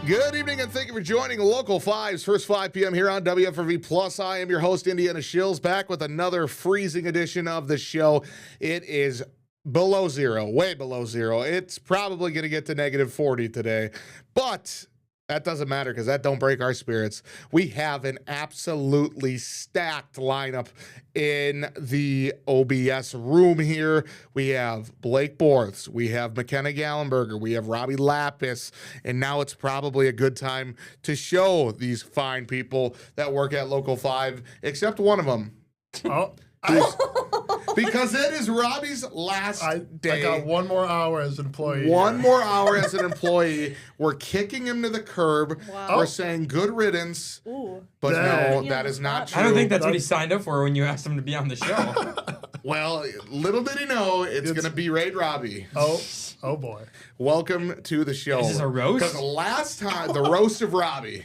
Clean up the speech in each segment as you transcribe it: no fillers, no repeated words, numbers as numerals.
Good evening and thank you for joining Local 5's first 5 p.m. here on WFRV Plus. I am your host, Indiana Shills, back with another freezing edition of the show. It is below zero, way below zero. It's probably going to get to negative 40 today, but that doesn't matter because that don't break our spirits. We have an absolutely stacked lineup in the OBS room here. We have Blake Borths, we have McKenna Gallenberger, we have Robbie Lapis, and now it's probably a good time to show these fine people that work at Local 5, except one of them. Oh. Because it is Robbie's last day. I got one more hour as an employee. One more hour as an employee. We're kicking him to the curb. Wow. We're saying good riddance. Ooh. But Dang. no, that is not true. I don't think that's what he signed up for when you asked him to be on the show. Well, little did he know it's going to be Raid Robbie. Oh boy. Welcome to the show. Is this a roast? Because last time, the roast of Robbie.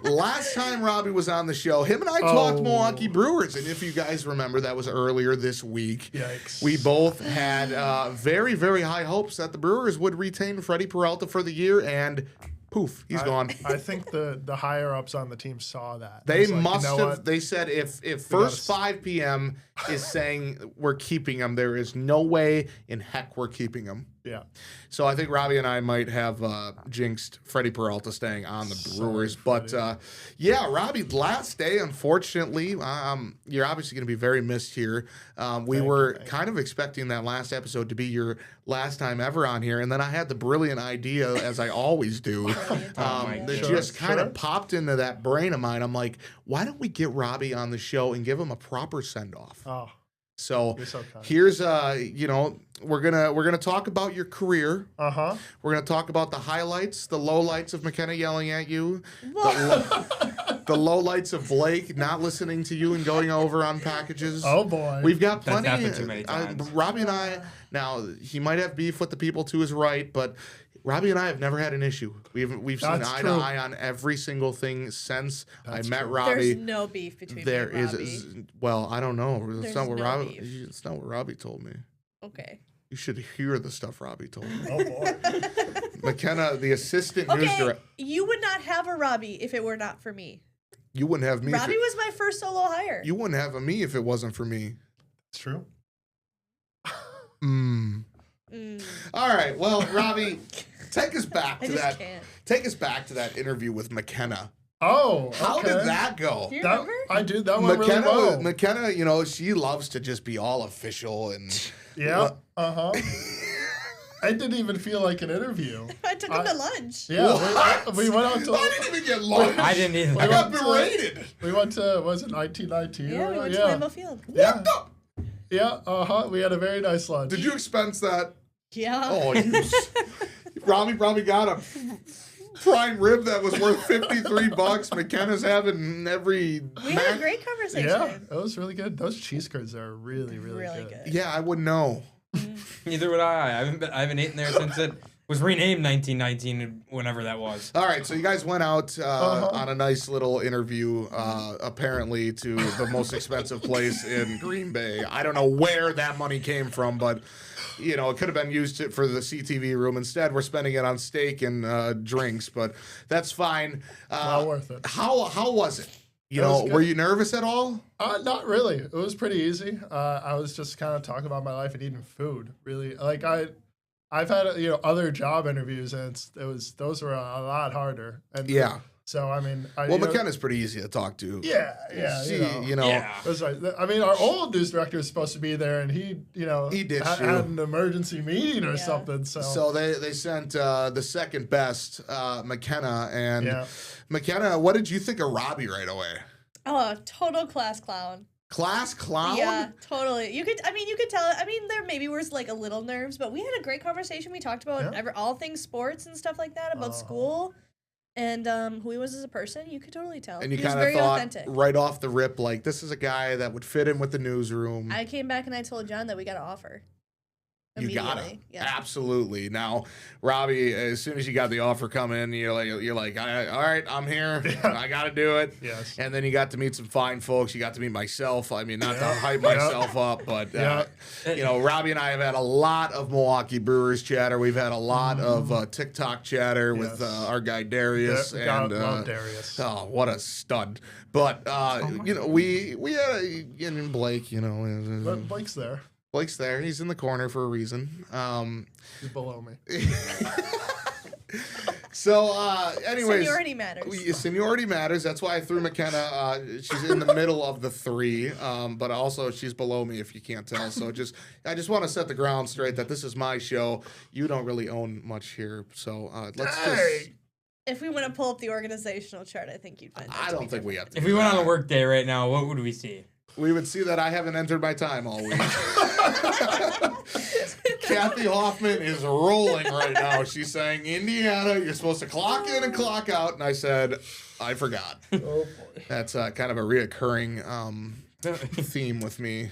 Last time Robbie was on the show, him and I talked Milwaukee Brewers. And if you guys remember, that was earlier this week. Yikes. We both had very, very high hopes that the Brewers would retain Freddie Peralta for the year, and poof, he's gone. I think the higher ups on the team saw that. They It's like, must you know have. what? They said if first 5 p.m. is saying we're keeping him, there is no way in heck we're keeping him. Yeah. So I think Robbie and I might have jinxed Freddie Peralta staying on the Brewers. But yeah, Robbie, last day, unfortunately, you're obviously going to be very missed here. We were kind of expecting that last episode to be your last time ever on here. And then I had the brilliant idea, as I always do, that just kind of popped into that brain of mine. I'm like, why don't we get Robbie on the show and give him a proper send-off? Oh. So You're so kind. here's we're gonna talk about your career. Uh-huh. We're gonna talk about the highlights, the lowlights of McKenna yelling at you, the lowlights of Blake not listening to you and going over on packages. Oh boy. We've got That's plenty. happened too many times. Robbie and I. Now he might have beef with the people to his right, but Robbie and I have never had an issue. We've seen That's eye true. to eye on every single thing since That's I met true. Robbie. There's no beef between There me and is, Robbie. well, I don't know. It's There's not what no Robbie. beef. It's not what Robbie told me. Okay. You should hear the stuff Robbie told me. Oh boy. McKenna, the assistant news Okay, director. you would not have a Robbie if it were not for me. You wouldn't have me. Robbie was my first solo hire. You wouldn't have me if it wasn't for me. It's true. All right. Well, Robbie, take us back I to just that. can't. Take us back to that interview with McKenna. Oh. How okay. did that go? Do you That, remember? I did. That went McKenna, really well. McKenna, she loves to just be all official and. Yeah. Uh-huh. It didn't even feel like an interview. I took him to lunch. Yeah. What? We went out to. I didn't even get lunch. I didn't either. I got went to- berated. We went to, was it 1919? Yeah, we went to yeah. Lambeau Field. Yeah. What the? Yeah. Uh-huh. We had a very nice lunch. Did you expense that? Yeah. Oh, Robbie probably got a prime rib that was worth $53. McKenna's having every. We had a great conversation. Yeah, it was really good. Those cheese curds are really, really, Really good. good. Yeah, I wouldn't know. Neither would I. I haven't eaten there since it was renamed 1919, whenever that was. All right, so you guys went out on a nice little interview, apparently to the most expensive place in Green Bay. I don't know where that money came from, but it could have been used for the CTV room. Instead, we're spending it on steak and drinks, but that's fine. Well worth it. How was it? was good. Were you nervous at all? Not really. It was pretty easy. I was just kind of talking about my life and eating food. Really, like I've had other job interviews, and those were a lot harder. And Yeah. So I mean, Well, McKenna's pretty easy to talk to. Yeah. She, Yeah. It was like, I mean, our old news director was supposed to be there, and he ditched had you. an emergency meeting or Yeah. something. So they sent the second best, McKenna. And Yeah. McKenna, what did you think of Robbie right away? Oh, total class clown. Class clown? Yeah, totally. You could tell. I mean, there maybe was like a little nerves, but we had a great conversation. We talked about all things sports and stuff like that, about school, and who he was as a person. You could totally tell. And you he was kind of very thought authentic. right off the rip, like, this is a guy that would fit in with the newsroom. I came back and I told John that we got an offer. You gotta, immediately. Yeah. absolutely. Now, Robbie, as soon as you got the offer come in, you're like, all right, I'm here. I got to do it. Yes. And then you got to meet some fine folks. You got to meet myself. I mean, not to hype myself up, but Robbie and I have had a lot of Milwaukee Brewers chatter. We've had a lot of TikTok chatter with our guy Darius. Love Darius. Oh, what a stud! But we had and Blake. But Blake's there. Blake's there. He's in the corner for a reason. He's below me. So, anyways. Seniority matters. Seniority matters. That's why I threw McKenna. She's in the middle of the three, but also she's below me if you can't tell. So I just want to set the ground straight that this is my show. You don't really own much here. So let's just. If we want to pull up the organizational chart, I think you'd find that I don't think we have to. If we went on a work day right now, what would we see? We would see that I haven't entered my time all week. Kathy Hoffman is rolling right now. She's saying, Indiana, you're supposed to clock in and clock out. And I said, I forgot. Oh, boy. That's kind of a reoccurring theme with me.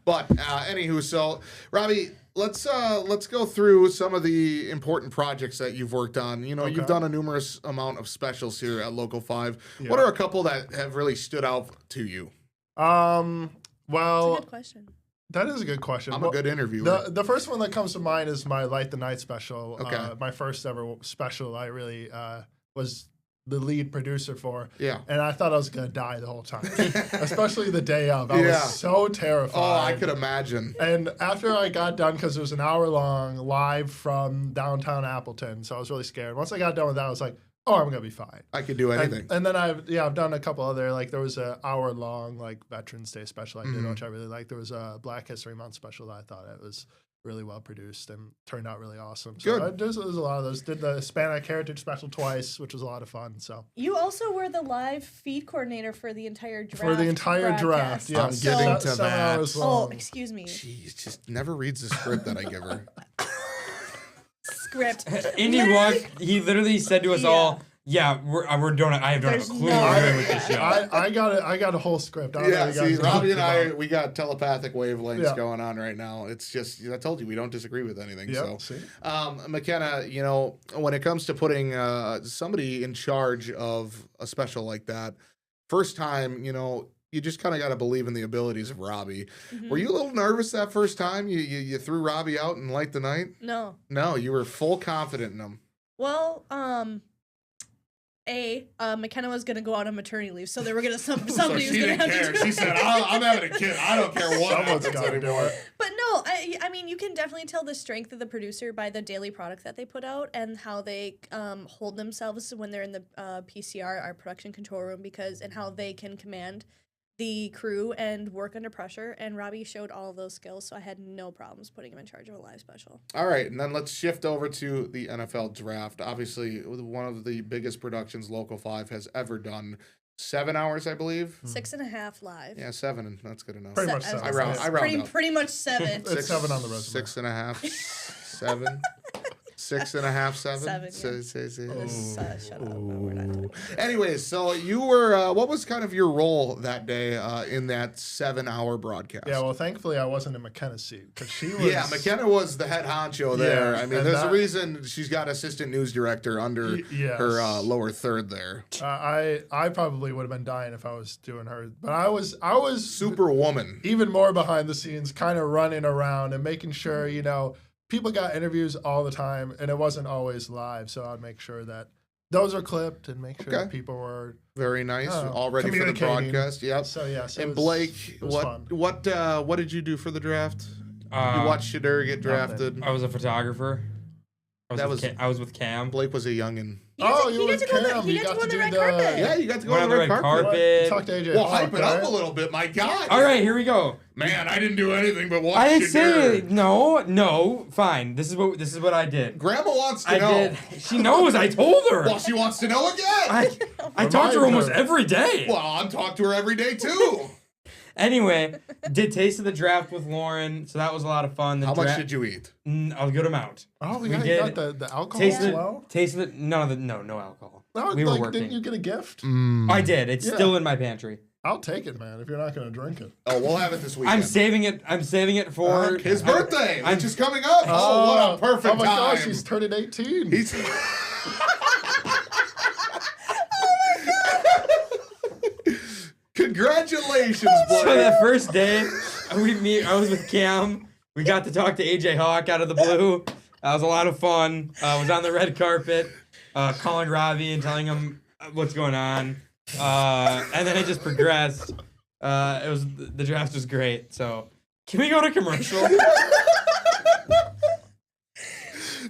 But anywho, so Robbie, let's go through some of the important projects that you've worked on. You've done a numerous amount of specials here at Local 5. Yeah. What are a couple that have really stood out to you? Well, That's a good question. that is a good question. I'm a good interviewer. The first one that comes to mind is my Light the Night special. Okay. My first ever special. I really was the lead producer for. Yeah. And I thought I was gonna die the whole time, especially the day of. I Yeah. was so terrified. Oh, I could imagine. And after I got done, because it was an hour long, live from downtown Appleton, so I was really scared. Once I got done with that, I was like, oh, I'm gonna be fine. I could do anything. And then I've done a couple other, like there was an hour long Veterans Day special I did, which I really liked. There was a Black History Month special that I thought it was really well produced and turned out really awesome. So Good. there's a lot of those. Did the Hispanic Heritage special twice, which was a lot of fun. So You also were the live feed coordinator for the entire draft. for the entire draft, broadcast. yeah, I'm getting to 7 that. hours Oh, long. excuse me. Jeez, just never reads the script that I give her. Script. Indy walked. He literally said to us all, "Yeah, we're doing it. I don't have a There's clue no- what we're doing with this show." I got a whole script. I don't know Yeah, what you guys see, are Robbie and talking I, about. we got telepathic wavelengths Yeah. going on right now. It's just, I told you, we don't disagree with anything. Yep, So, see? McKenna, when it comes to putting somebody in charge of a special like that, first time, you just kind of got to believe in the abilities of Robbie. Mm-hmm. Were you a little nervous that first time you threw Robbie out and Light the Night? No. No, you were full confident in him. Well, McKenna was gonna go out on maternity leave, so they were gonna somebody was gonna have to do it. She said, I'm having a kid. I don't care what Someone's happens gotta do anymore. it. But no, I mean, you can definitely tell the strength of the producer by the daily product that they put out and how they hold themselves when they're in the PCR, our production control room, and how they can command the crew and work under pressure. And Robbie showed all of those skills, so I had no problems putting him in charge of a live special. All right, and then let's shift over to the NFL draft. Obviously, one of the biggest productions Local 5 has ever done. 7 hours, I believe. 6.5 live. Yeah, 7. That's good enough. Pretty much Se- seven. I round up. pretty much 7. It's 7 on the resume. 6.5. 7. 6.5, 7. Seven, yeah. Shut up. We're not doing it. Anyways, so you were. What was kind of your role that day in that 7-hour broadcast? Yeah, well, thankfully I wasn't in McKenna's seat because she was. Yeah, McKenna was the head honcho there. Yeah, I mean, and there's a that- reason she's got assistant news director under yes. her lower third there. I probably would have been dying if I was doing her, but I was Superwoman. even more behind the scenes, kind of running around and making sure people got interviews all the time, and it wasn't always live. So I'd make sure that those are clipped and make sure Okay. that people were. Very nice. Oh, All ready for the communicating. broadcast. Yep. So yeah. So And it was- Blake, it was fun. what did you do for the draft? You watched Shadur get drafted. I was a photographer. That was- I was with Cam. Blake was a youngin. You were to go on Cam. the, You he got to got go on to the do red the- carpet. Yeah, you got to go Went on the red carpet. carpet. Talk to AJ. Well, hype it up right? a little bit, my God. All right, here we go. Man, I didn't do anything but watch I didn't Shadur. say no. Fine. This is what I did. Grandma wants to I know. did. She knows. I told her. Well, she wants to know again. I talk to her Remind almost her. every day. Well, I'm talking to her every day too. Anyway, did taste of the draft with Lauren, so that was a lot of fun. The How much dra- did you eat? A good amount. Oh, We yeah, you did. got the alcohol Taste as of well. taste of the no alcohol. No, we were like, working. didn't you get a gift? I did. It's Yeah. still in my pantry. I'll take it, man. If you're not gonna drink it. Oh, we'll have it this weekend. I'm saving it. I'm saving it for his birthday, which is coming up. Oh, what a perfect Oh my time. gosh, he's turning 18. He's Congratulations, So Blake. that first day, I was with Cam. We got to talk to AJ Hawk out of the blue. That was a lot of fun. I was on the red carpet, calling Robbie and telling him what's going on. And then it just progressed. The draft was great. So can we go to commercial?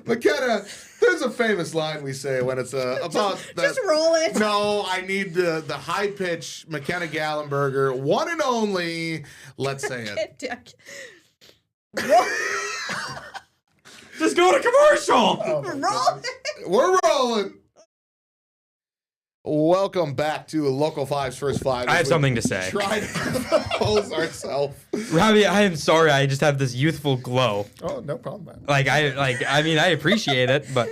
McKenna, there's a famous line we say when it's about Just roll it. No, I need the high pitch McKenna Gallenberger, one and only. Let's say it. Just go to commercial. Roll it. We're rolling. Welcome back to Local 5's First Five. I have something to say. Try to compose ourselves. Robbie, I am sorry. I just have this youthful glow. Oh, no problem, man. I mean, I appreciate it, but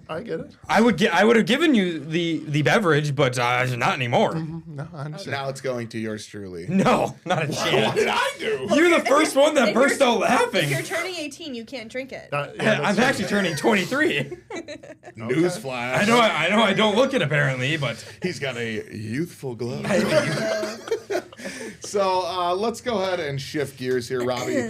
I get it. I would have given you the beverage, but not anymore. No, I understand. Now it's going to yours truly. No, not a What chance. did I do? You're the first one that If burst you're- out laughing. If you're turning 18, you can't drink it. I'm actually turning 23. Newsflash. I know I don't look it apparently, but He's got a youthful glow. So let's go ahead and shift gears here, Robbie.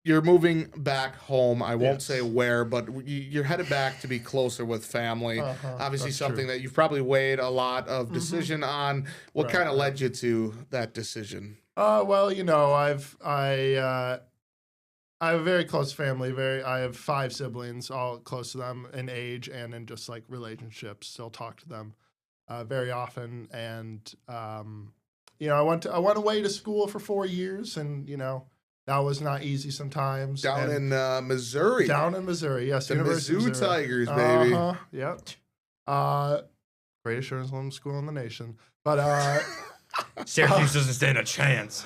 You're moving back home. I won't Yes. say where, but you're headed back to be closer with family. Obviously, that's something true. that you've probably weighed a lot of decision on. What Right, kind of right. led you to that decision? Well, you know, I have a very close family. I have 5 siblings, all close to them in age and in just like relationships. Still talk to them very often, and you know, I went away to school for 4 years, and you know, that was not easy sometimes. Down And in Missouri. down in Missouri, yes, the University of Mizzou Missouri. Tigers, baby. Yep. Greatest journalism school in the nation, but Syracuse doesn't stand a chance.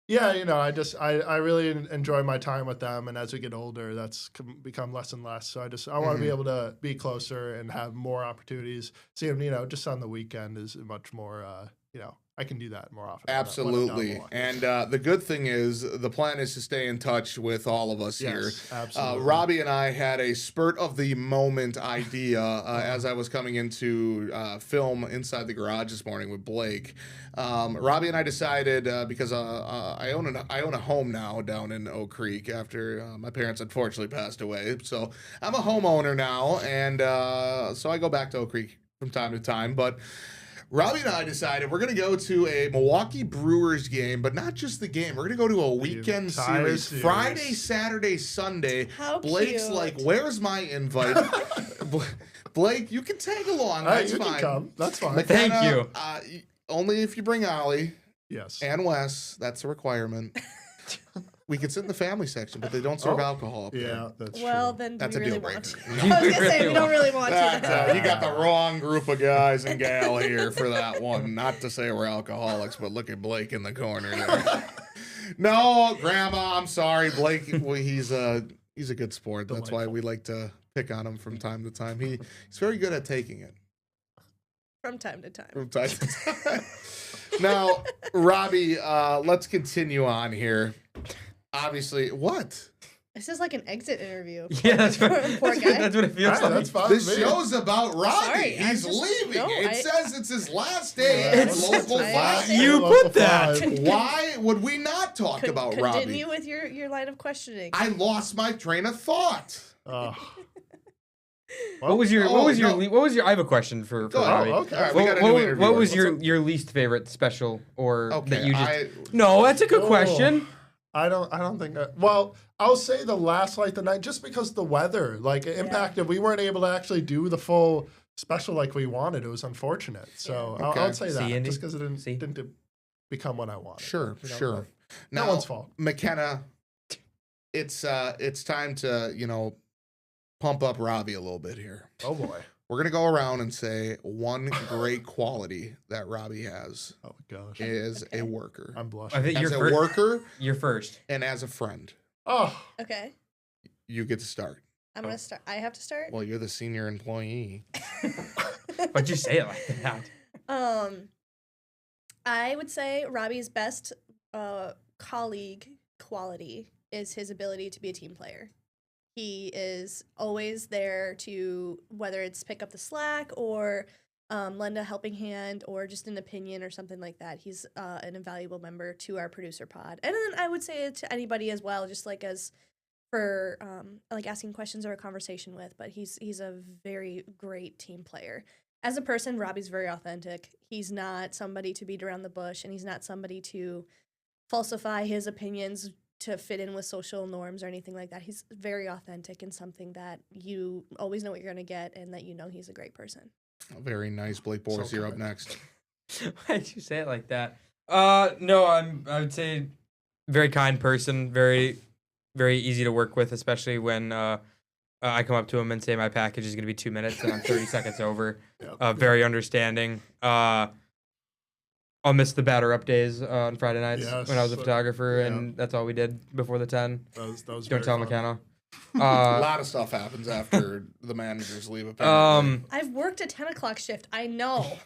Yeah, you know, I really enjoy my time with them, and as we get older, that's become less and less. So I want to be able to be closer and have more opportunities. See them, you know, just on the weekend is much more. You know, I can do that more often. when I'm down Absolutely. Milwaukee. And the good thing is the plan is to stay in touch with all of us here. Yes, absolutely. Robbie and I had a spurt of the moment idea as I was coming into film Inside the Garage this morning with Blake. Robbie and I decided because I own a home now down in Oak Creek after my parents unfortunately passed away. So I'm a homeowner now, and so I go back to Oak Creek from time to time. But Robbie and I decided we're going to go to a Milwaukee Brewers game, but not just the game. We're going to go to a weekend entire series. series. Friday, Saturday, Sunday. How Blake's cute. like, where's my invite? Blake, you can tag along. All right, That's you fine. can come. That's fine. Thank McKenna, you. Only if you bring Ollie Yes. and Wes. That's a requirement. We can sit in the family section, but they don't serve Oh, alcohol up there. Yeah, that's Well, true. then do That's we a really deal want to? breaker. I was going to say, we don't really want That, to. you got the wrong group of guys and gal here for that one. Not to say we're alcoholics, but look at Blake in the corner there. No, Grandma, I'm sorry. Blake, well, he's a good sport. That's why we like to pick on him from time to time. He's very good at taking it. From time to time. From time to time. Now, Robbie, let's continue on here. Obviously, what? This is like an exit interview. Yeah, that's what, Poor guy. that's what it feels All right, like. that's fine. This with me. show's about Robbie. Sorry, I'm He's just- leaving. no, It I- says it's his last day Yeah, at it's- Local I 5. understand. You Local put that. five. Why would we not talk about Robbie? Continue with your line of questioning. I lost my train of thought. What was your I have a question for Go ahead. Robbie. okay. All right, we got a What, new what, interviewer. what was What's your least favorite special or up? that Okay, you just No, that's a good Oh. question. I don't think that. Well, I'll say the last light the night just because the weather like it impacted. We weren't able to actually do the full special like we wanted. It was unfortunate. So Okay. I'll say See, that Andy? just because it See? didn't become what I wanted. Sure, You know, sure. No one's fault. McKenna, it's time to pump up Robbie a little bit here. Oh boy. We're gonna go around and say one great quality that Robbie has Oh gosh. is a worker. I'm I blushing. think As you're a worker You're first. and as a friend, Oh. Okay. you get to start. I'm going to start. I have to start? Well, you're the senior employee. Why'd you say it like that? I would say Robbie's best colleague quality is his ability to be a team player. He is always there to, whether it's pick up the slack or lend a helping hand or just an opinion or something like that. He's an invaluable member to our producer pod. And then I would say it to anybody as well, just like as for like asking questions or a conversation with. But he's a very great team player. As a person, Robbie's very authentic. He's not somebody to beat around the bush, and he's not somebody to falsify his opinions to fit in with social norms or anything like that. He's very authentic and something that you always know what you're going to get and that you know he's a great person. Very nice. Blake Boris, So you're up kind. next. Why'd you say it like that? No, I would say very kind person, very, very easy to work with, especially when I come up to him and say my package is going to be 2 minutes and I'm 30 seconds over. Yep. Very understanding. I'll miss the batter up days on Friday nights Yes, when I was a photographer, yeah. and that's all we did before the 10. That was Don't very tell fun. McKenna. A lot of stuff happens after the managers leave. Apparently. I've worked a 10 o'clock shift. I know.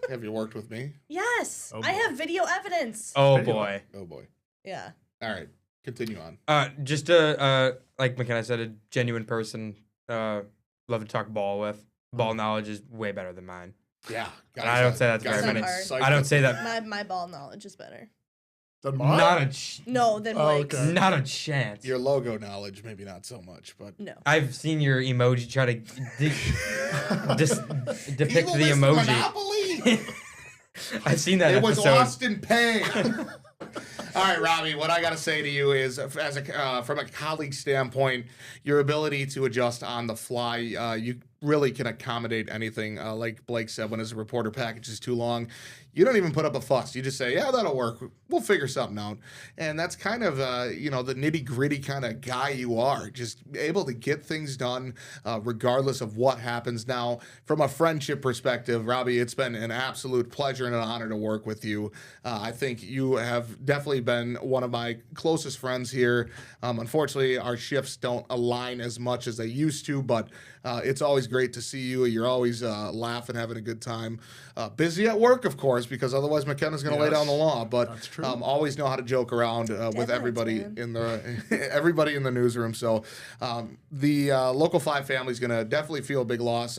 Have you worked with me? Yes. Oh, I boy. have video evidence. Oh Video. boy. Oh boy. Yeah. All right, continue on. Just like McKenna said, a genuine person. Love to talk ball with. Ball knowledge is way better than mine. Yeah, And I don't say that to guys very are many. psyched I don't up. say that. My ball knowledge is better. Then mine? Not a No, then Oh, Blake's. okay. not a chance. Your logo knowledge, maybe not so much, but No. I've seen your emoji try to depict Evil the is emoji. Monopoly. I've seen that It was episode. lost in pain. All right, Robbie, what I got to say to you is, as a from a colleague standpoint, your ability to adjust on the fly, you really can accommodate anything. Like Blake said, when his reporter package is too long, you don't even put up a fuss. You just say, yeah, that'll work. We'll figure something out. And that's kind of, the nitty gritty kind of guy you are, just able to get things done regardless of what happens. Now, from a friendship perspective, Robbie, it's been an absolute pleasure and an honor to work with you. I think you have definitely been one of my closest friends here. Unfortunately, our shifts don't align as much as they used to, but it's always great to see you. You're always laughing, having a good time. Busy at work, of course, because otherwise McKenna's going to lay Yes, down the law. But that's true. always know how to joke around with Deadlines, everybody man. in the everybody in the newsroom. So the Local 5 family is going to definitely feel a big loss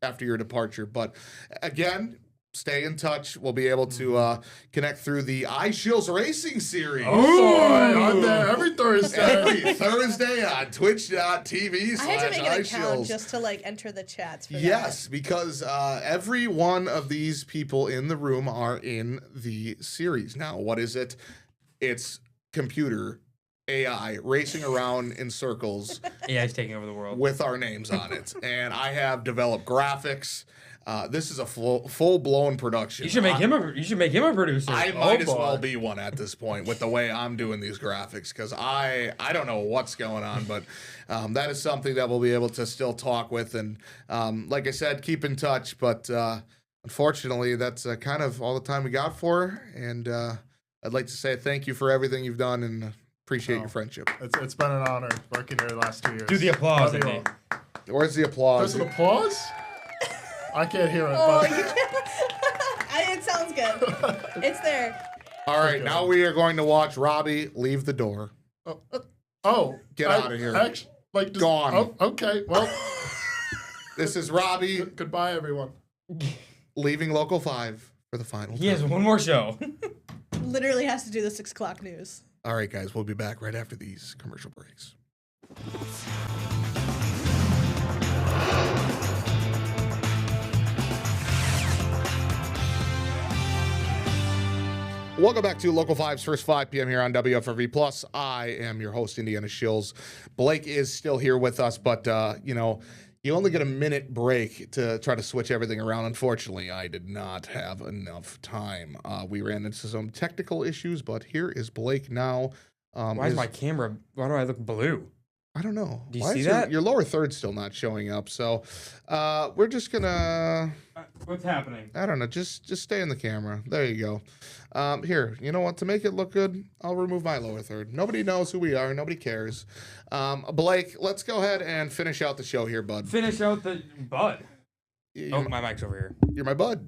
after your departure. But again, stay in touch. We'll be able to connect through the iShills Racing Series. Oh, boy. I'm there every Thursday. Every Thursday on twitch.tv/iShills. I had to make an account just to like enter the chats for that. Yes, because every one of these people in the room are in the series. Now, what is it? It's computer AI racing around in circles Yeah, he's taking over the world. with our names on it. And I have developed graphics. This is a full-blown production. You should make him a producer. I might as boy. well be one at this point with the way I'm doing these graphics, because I don't know what's going on, but that is something that we'll be able to still talk with. And like I said, keep in touch. But unfortunately, that's kind of all the time we got for her. And I'd like to say thank you for everything you've done and appreciate your friendship. It's been an honor working here the last 2 years. Do the applause, Love you Andy. all. Where's the applause? There's an applause? I can't hear it. Oh, but you can't. It sounds good. It's there. All right, Okay. now we are going to watch Robbie leave the door. Oh, Get outta here. Just, Gone. Oh, okay. Well, This is Robbie goodbye, everyone. leaving Local 5 for the final He has time. one more show. Literally has to do the 6 o'clock news. All right, guys, we'll be back right after these commercial breaks. Welcome back to Local 5's first 5 p.m. here on WFRV Plus. I am your host, Indiana Shills. Blake is still here with us, but, you only get a minute break to try to switch everything around. Unfortunately, I did not have enough time. We ran into some technical issues, but here is Blake now. Why is my camera? Why do I look blue? I don't know. Do you Why see is that? Your lower third's still not showing up. So we're just gonna, What's happening? I don't know, just stay in the camera. There you go. Here, you know what? To make it look good, I'll remove my lower third. Nobody knows who we are. Nobody cares. Blake, let's go ahead and finish out the show here, bud. Finish out the bud. Oh, my mic's over here. You're my bud.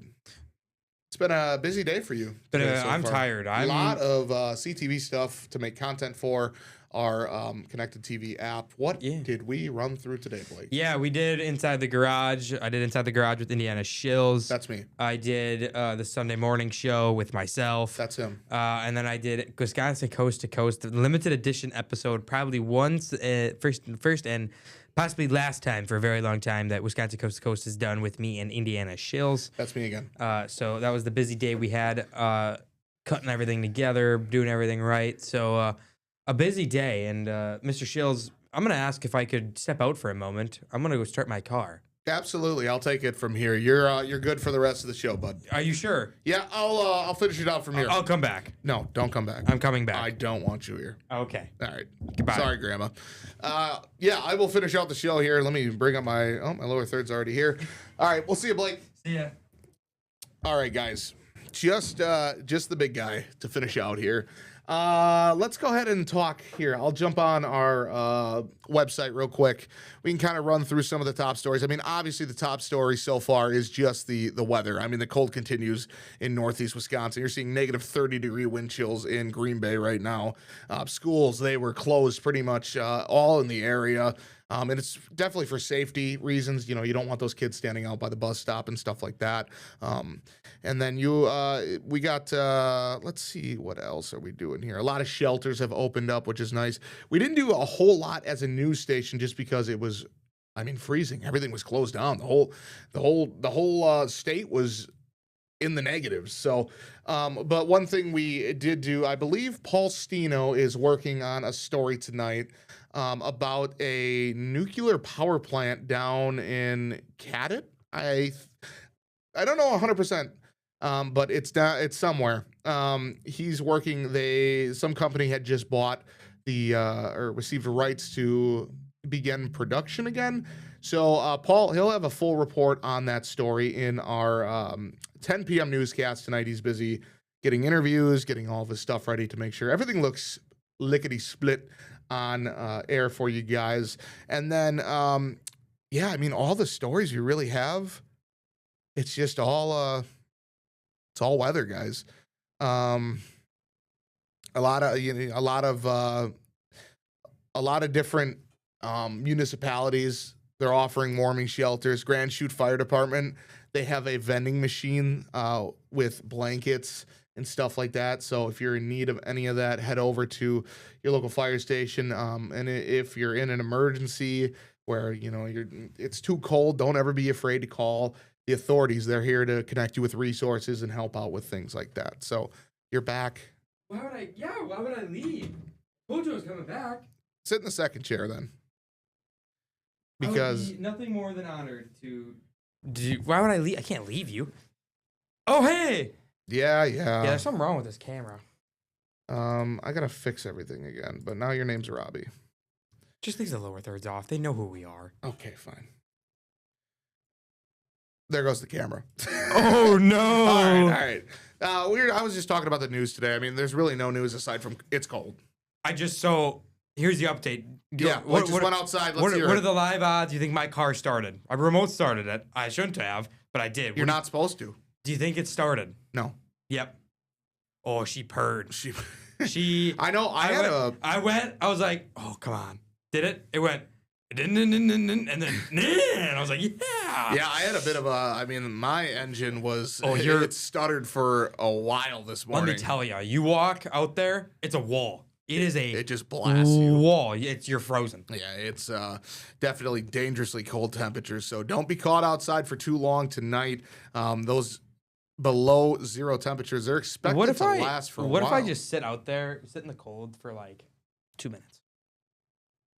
It's been a busy day for you. But today so I'm far. tired. A lot of CTV stuff to make content for our connected TV app. What did we run through today, Blake? Yeah, we did Inside the Garage. I did Inside the Garage with Indiana Shills. That's me. I did the Sunday morning show with myself. That's him. And then I did Wisconsin Coast to Coast, the limited edition episode, probably once, first and possibly last time for a very long time that Wisconsin Coast to Coast is done with me and Indiana Shills. That's me again. So that was the busy day we had, cutting everything together, doing everything right. So a busy day. And Mr. Shills, I'm going to ask if I could step out for a moment. I'm going to go start my car. Absolutely, I'll take it from here. You're good for the rest of the show, bud. Are you sure? Yeah, I'll finish it out from here. I'll come back. No, don't come back. I'm coming back. I don't want you here. Okay. All right. Goodbye. Sorry, Grandma. Yeah, I will finish out the show here. Let me bring up my lower third's already here. All right, we'll see you, Blake. See ya. All right, guys. Just the big guy to finish out here. Let's go ahead and talk here. I'll jump on our website real quick. We can kind of run through some of the top stories. I mean, obviously the top story so far is just the weather. I mean, the cold continues in northeast Wisconsin. You're seeing negative 30-degree wind chills in Green Bay right now. Schools, they were closed pretty much all in the area. And it's definitely for safety reasons. You know, you don't want those kids standing out by the bus stop and stuff like that. And then we got, let's see, what else are we doing here? A lot of shelters have opened up, which is nice. We didn't do a whole lot as a news station just because it was, I mean, freezing. Everything was closed down. The whole state was in the negatives. So, but one thing we did do, I believe Paul Stino is working on a story tonight about a nuclear power plant down in Cadott. I don't know 100%, but it's somewhere. He's working. Some company had just bought or received rights to begin production again. So Paul, he'll have a full report on that story in our 10 p.m. newscast tonight. He's busy getting interviews, getting all of his stuff ready to make sure everything looks lickety split on air for you guys. And then, yeah, I mean, all the stories you really have, it's just all, it's all weather, guys. A lot of different municipalities, they're offering warming shelters. Grand Chute Fire Department, they have a vending machine with blankets and stuff like that. So if you're in need of any of that, head over to your local fire station. And if you're in an emergency where, you know, it's too cold, don't ever be afraid to call the authorities. They're here to connect you with resources and help out with things like that. So you're back. Why would I leave? Told you I was coming back. Sit in the second chair then. Because I would be nothing more than honored to. Why would I leave? I can't leave you. Oh, hey. Yeah. Yeah, there's something wrong with this camera. I gotta fix everything again, but now your name's Robbie. Just leave the lower thirds off. They know who we are. Okay, fine. There goes the camera. Oh no! All right. I was just talking about the news today. I mean, there's really no news aside from it's cold. Here's the update. Yeah, what went outside. Let's hear what it. are the live odds you think my car started? I remote started it. I shouldn't have, but I did. You're not supposed to. Do you think it started? No. Yep. Oh, she purred. She. I know. I was like, oh, come on. Did it? It went. And then I was like, yeah. Yeah, I had a bit of I mean, my engine was. Oh, it stuttered for a while this morning. Let me tell you, you walk out there, it's a wall. It is It just blasts you. Wall. You're frozen. Yeah, it's definitely dangerously cold temperatures. So don't be caught outside for too long tonight. Those below zero temperatures, they're expected to last for a while. What if I just sit out there, sit in the cold for like 2 minutes?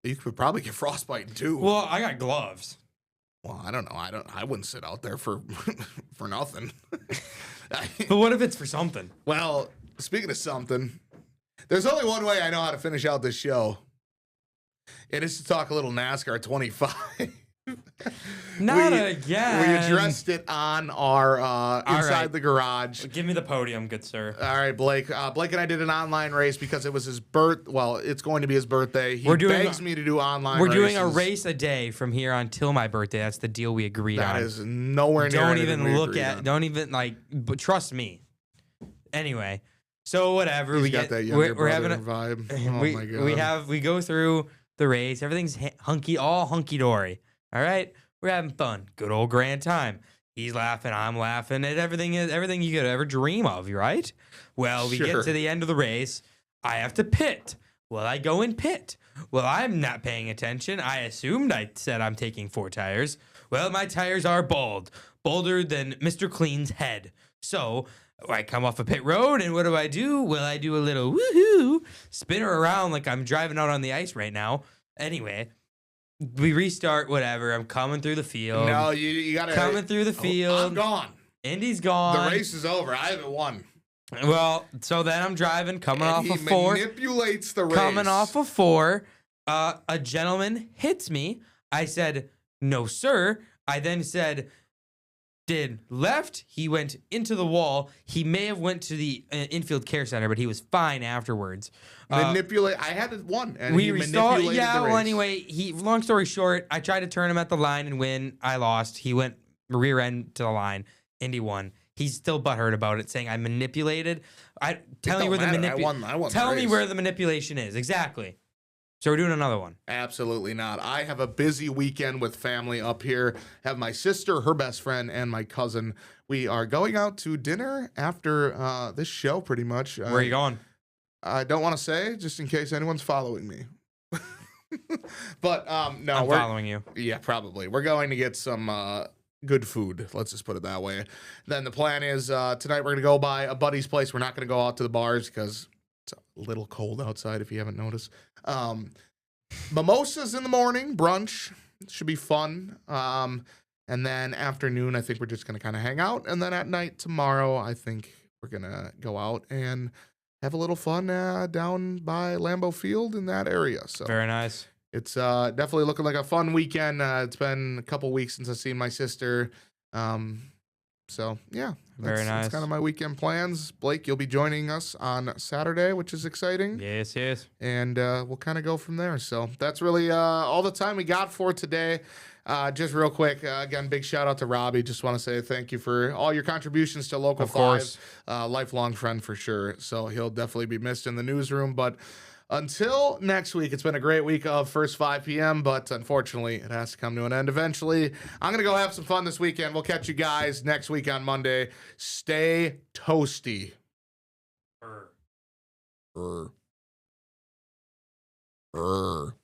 You could probably get frostbite too. Well, I got gloves. Well, I don't know. I wouldn't sit out there for for nothing. But what if it's for something? Well, speaking of something, there's only one way I know how to finish out this show. It is to talk a little NASCAR 25. Not we again. addressed it on our inside right. the garage. Give me the podium, good sir. All right, Blake. Blake and I did an online race because it was his Well, it's going to be his birthday. He begs me to do online. We're races. doing a race a day from here until my birthday. That's the deal we agreed on. That is nowhere near. Don't even look at. Don't even But trust me. Anyway, so whatever. He's we got get. that younger We're having a vibe. Oh my god. We go through the race. Everything's all hunky dory. All right. We're having fun. Good old grand time. He's laughing. I'm laughing. And everything you could ever dream of, right? Well, we get to the end of the race. I have to pit. Well, I go in pit. Well, I'm not paying attention. I assumed I said I'm taking 4 tires. Well, my tires are bald. Bolder than Mr. Clean's head. So I come off a pit road, and what do? Well, I do a little woohoo, spin her around like I'm driving out on the ice right now. Anyway, we restart, whatever. I'm coming through the field. No, you got to. Coming through the field. I'm gone. Indy's gone. The race is over. I haven't won. Well, so then I'm driving, coming And off he a 4. manipulates the race. Coming off a 4. A gentleman hits me. I said, no, sir. I then said, did left. He went into the wall. He may have went to the infield care center, but he was fine afterwards. Manipulate. I had one, and We he restart. manipulated Yeah. the race. Well, anyway, long story short, I tried to turn him at the line and win. I lost. He went rear end to the line. Indy won. He's still butthurt about it, saying I manipulated. Tell me where the manipulation. I won. Tell the me race. where the manipulation is exactly. So we're doing another one. Absolutely not. I have a busy weekend with family up here. Have my sister, her best friend, and my cousin. We are going out to dinner after this show, pretty much. Where are you going? I don't want to say, just in case anyone's following me. But no, I'm we're following you. Yeah, probably. We're going to get some good food. Let's just put it that way. Then the plan is tonight we're going to go by a buddy's place. We're not going to go out to the bars because it's a little cold outside, if you haven't noticed. Mimosas in the morning, brunch. Should be fun. And then afternoon, I think we're just going to kind of hang out. And then at night tomorrow, I think we're going to go out and have a little fun down by Lambeau Field in that area. So Very nice. it's definitely looking like a fun weekend. It's been a couple weeks since I've seen my sister. So yeah, Very nice. That's kind of my weekend plans. Blake, you'll be joining us on Saturday, which is exciting. Yes, yes. And we'll kind of go from there. So that's really all the time we got for today. Just real quick, again, big shout out to Robbie. Just want to say thank you for all your contributions to Local Of course. 5. Lifelong friend for sure. So he'll definitely be missed in the newsroom. But until next week, it's been a great week of First 5 p.m., but unfortunately, it has to come to an end eventually. I'm going to go have some fun this weekend. We'll catch you guys next week on Monday. Stay toasty. Brr. Brr.